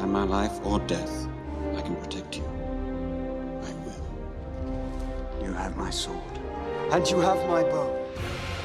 matter my life or death, I can protect you. I will. You have my sword. And you have my bow.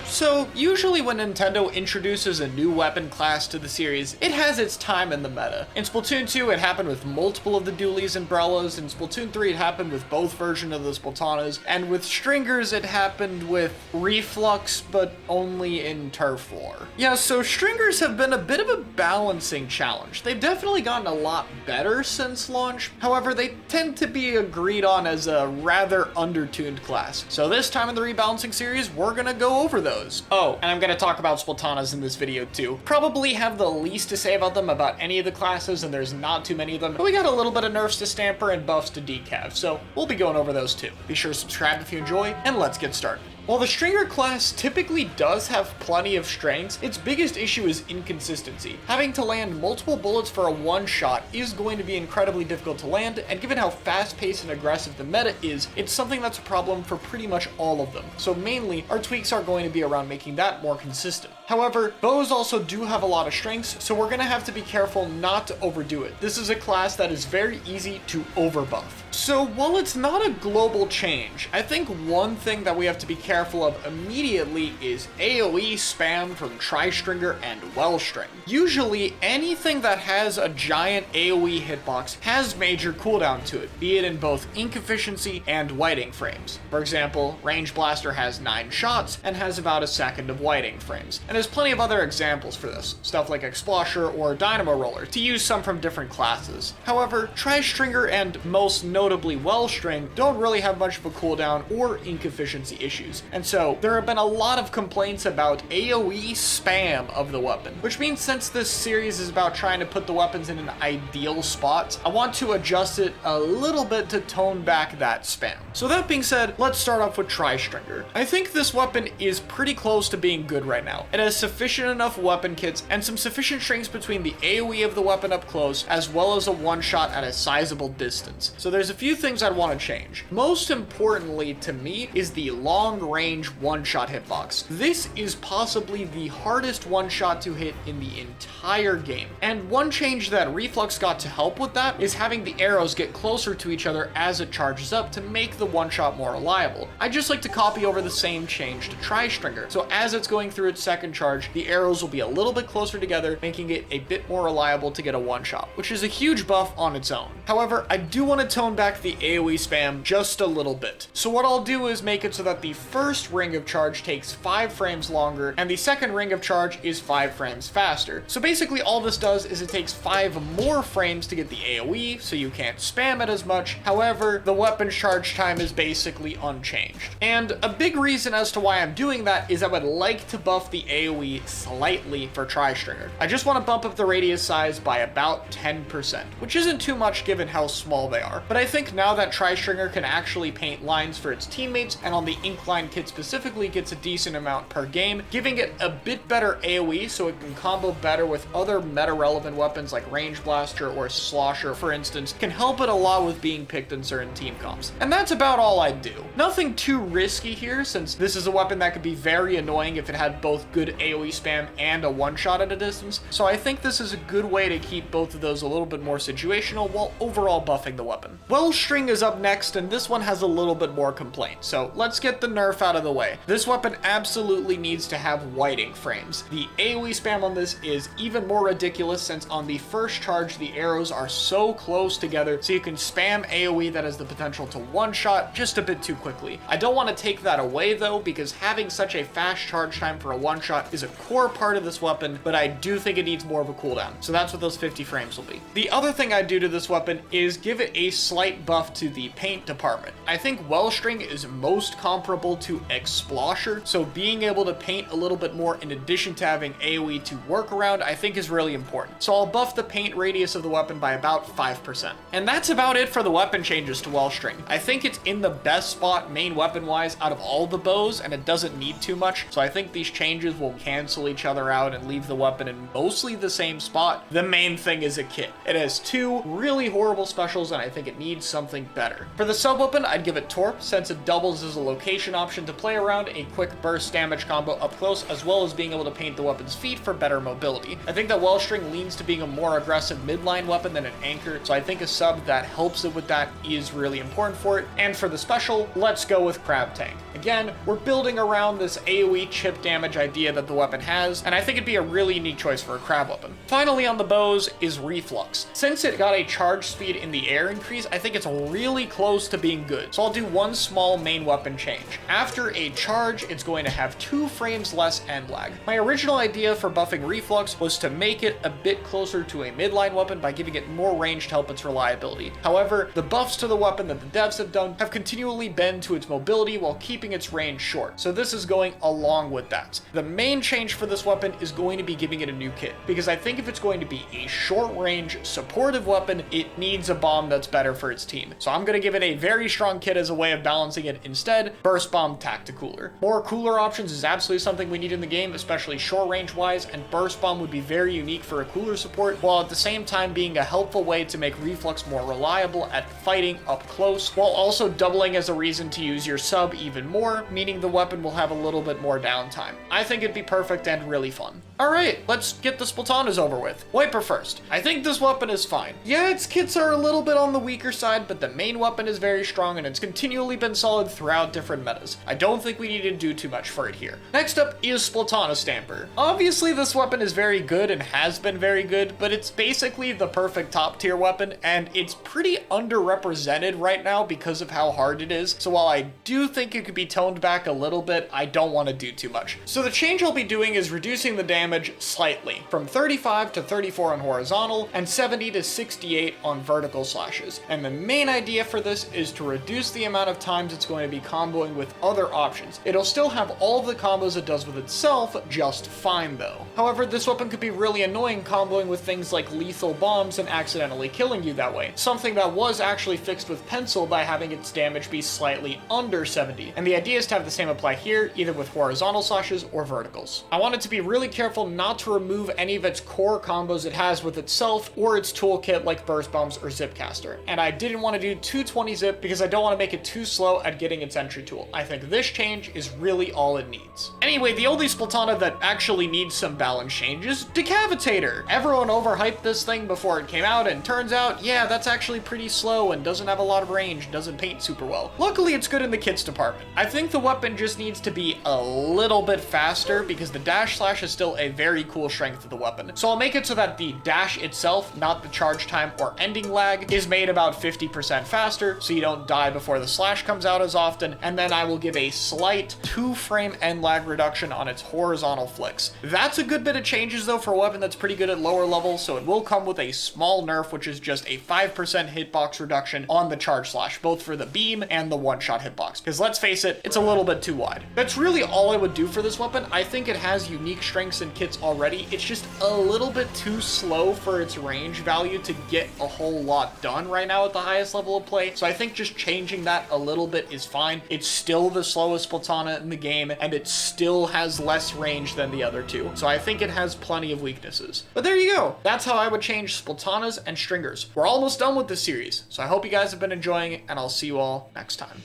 So, usually when Nintendo introduces a new weapon class to the series, it has its time in the meta. In Splatoon 2, it happened with multiple of the dualies and Brellas. In Splatoon 3, it happened with both versions of the Splatanas. And with Stringers, it happened with Reef-lux, but only in Turf 4. Yeah, so Stringers have been a bit of a balancing challenge. They've definitely gotten a lot better since launch. However, they tend to be agreed on as a rather undertuned class. So this time in the rebalancing series, we're gonna go over those. Oh, and I'm going to talk about Splatanas in this video too. Probably have the least to say about them about any of the classes, and there's not too many of them, but we got a little bit of nerfs to Stamper and buffs to Decav, so we'll be going over those too. Be sure to subscribe if you enjoy, and let's get started. While the Stringer class typically does have plenty of strengths, its biggest issue is inconsistency. Having to land multiple bullets for a one-shot is going to be incredibly difficult to land, and given how fast-paced and aggressive the meta is, it's something that's a problem for pretty much all of them. So mainly, our tweaks are going to be around making that more consistent. However, bows also do have a lot of strengths, so we're going to have to be careful not to overdo it. This is a class that is very easy to overbuff. So while it's not a global change, I think one thing that we have to be careful of immediately is AoE spam from Tri-Stringer and Wellstring. Usually, anything that has a giant AoE hitbox has major cooldown to it, be it in both ink efficiency and whiting frames. For example, Range Blaster has 9 shots and has about a second of whiting frames. And there's plenty of other examples for this, stuff like Explosher or Dynamo Roller, to use some from different classes. However, Tri-Stringer and most notably Wellstring don't really have much of a cooldown or ink efficiency issues. And so, there have been a lot of complaints about AoE spam of the weapon, which means since this series is about trying to put the weapons in an ideal spot, I want to adjust it a little bit to tone back that spam. So that being said, let's start off with Tri-Stringer. I think this weapon is pretty close to being good right now. It has sufficient enough weapon kits and some sufficient strings between the AoE of the weapon up close, as well as a one-shot at a sizable distance. So there's a few things I'd want to change. Most importantly to me is the long-range one-shot hitbox. This is possibly the hardest one-shot to hit in the entire game. And one change that Reef-lux got to help with that is having the arrows get closer to each other as it charges up to make the one-shot more reliable. I just like to copy over the same change to Tri-Stringer. So as it's going through its second charge, the arrows will be a little bit closer together, making it a bit more reliable to get a one-shot, which is a huge buff on its own. However, I do want to tone back the AoE spam just a little bit. So what I'll do is make it so that the first ring of charge takes 5 frames longer, and the second ring of charge is 5 frames faster. So basically all this does is it takes 5 more frames to get the AoE, so you can't spam it as much. However, the weapon's charge time is basically unchanged. And a big reason as to why I'm doing that is I would like to buff the AoE slightly for Tri-Stringer. I just want to bump up the radius size by about 10%, which isn't too much given how small they are. But I think now that Tri-Stringer can actually paint lines for its teammates, and on the ink line kit specifically gets a decent amount per game, giving it a bit better AoE so it can combo better with other meta-relevant weapons like Range Blaster or Slosher, for instance, can help it a lot with being picked in certain team comps. And that's about all I do. Nothing too risky here, since this is a weapon that could be very annoying if it had both good AoE spam and a one-shot at a distance, so I think this is a good way to keep both of those a little bit more situational while overall buffing the weapon. Wellstring is up next, and this one has a little bit more complaints, so let's get the nerf out of the way. This weapon absolutely needs to have whiting frames. The AoE spam on this is even more ridiculous since on the first charge the arrows are so close together so you can spam AoE that has the potential to one-shot just a bit too quickly. I don't want to take that away though, because having such a fast charge time for a one-shot is a core part of this weapon, but I do think it needs more of a cooldown, so that's what those 50 frames will be. The other thing I do to this weapon is give it a slight buff to the paint department. I think Wellstring is most comparable to Explosher, so being able to paint a little bit more in addition to having AoE to work around I think is really important. So I'll buff the paint radius of the weapon by about 5%. And that's about it for the weapon changes to Wellstring. I think it's in the best spot main weapon wise out of all the bows, and it doesn't need too much, so I think these changes will cancel each other out and leave the weapon in mostly the same spot. The main thing is a kit. It has 2 really horrible specials, and I think it needs something better. For the sub-weapon, I'd give it Torp, since it doubles as a location option to play around, a quick burst damage combo up close, as well as being able to paint the weapon's feet for better mobility. I think that Wellstring leans to being a more aggressive midline weapon than an anchor, so I think a sub that helps it with that is really important for it. And for the special, let's go with Crab Tank. Again, we're building around this AoE chip damage idea that the weapon has, and I think it'd be a really unique choice for a crab weapon. Finally on the bows is Reef-lux. Since it got a charge speed in the air increase, I think it's really close to being good. So I'll do one small main weapon change. After a charge, it's going to have 2 frames less end lag. My original idea for buffing Reef-lux was to make it a bit closer to a midline weapon by giving it more range to help its reliability. However, the buffs to the weapon that the devs have done have continually been to its mobility while keeping its range short. So this is going along with that. The main change for this weapon is going to be giving it a new kit, because I think if it's going to be a short range supportive weapon, it needs a bomb that's better for its team. So I'm going to give it a very strong kit as a way of balancing it instead. Burst Bomb Tacticooler. More cooler options is absolutely something we need in the game, especially short range wise, and Burst Bomb would be very unique for a cooler support, while at the same time being a helpful way to make Reef-lux more reliable at fighting up close, while also doubling as a reason to use your sub even more, meaning the weapon will have a little bit more downtime. I think it'd be perfect and really fun. Alright, let's get the Splatooners over with. Wiper first. I think this weapon is fine. Yeah, its kits are a little bit on the weaker side, but the main weapon is very strong and it's continually been solid throughout different metas. I don't think we need to do too much for it here. Next up is Splatoon Stamper. Obviously this weapon is very good and has been very good, but it's basically the perfect top tier weapon, and it's pretty underrepresented right now because of how hard it is. So while I do think it could be toned back a little bit, I don't want to do too much. So the change I'll be doing is reducing the damage slightly, from 35 to 34 on horizontal and 70 to 68 on vertical slashes. And the main idea for this is to reduce the amount of times it's going to be comboing with other options. It'll still have all of the combos it does with itself, just fine though. However, this weapon could be really annoying comboing with things like lethal bombs and accidentally killing you that way, something that was actually fixed with Pencil by having its damage be slightly under 70. And the idea is to have the same apply here, either with horizontal slashes or verticals. I wanted to be really careful not to remove any of its core combos it has with itself or its toolkit like burst bombs or zipcaster. And I didn't want to do 220 zip because I don't want to make it too slow at getting its entry tool. I think this change is really all it needs. Anyway, the only Splatana that actually needs some balance change is Decavitator. Everyone overhyped this thing before it came out, and turns out, yeah, that's actually pretty slow and doesn't have a lot of range, doesn't paint super well. Luckily, it's good in the kits department. I think the weapon just needs to be a little bit faster because the dash slash is still a very cool strength of the weapon. So I'll make it so that the dash itself, not the charge time or ending lag, is made about 50% faster so you don't die before the slash comes out as often, and then I will give a slight 2-frame end lag reduction on its horizontal flicks. That's a good bit of changes though for a weapon that's pretty good at lower levels, so it will come with a small nerf, which is just a 5% hitbox reduction on the charge slash, both for the beam and the one-shot hitbox. Because let's face it, it's a little bit too wide. That's really all I would do for this weapon. I think it has unique strengths and kits already. It's just a little bit too slow for its range value to get a whole lot done right now at the highest level of play. So I think just changing that a little bit is fine. It's still the slowest Splatana in the game, and it still has less range than the other two. So I think it has plenty of weaknesses. But there you go. That's how I would change Splatanas and Stringers. We're almost done with this series, so I hope you guys have been enjoying it, and I'll see you all next time.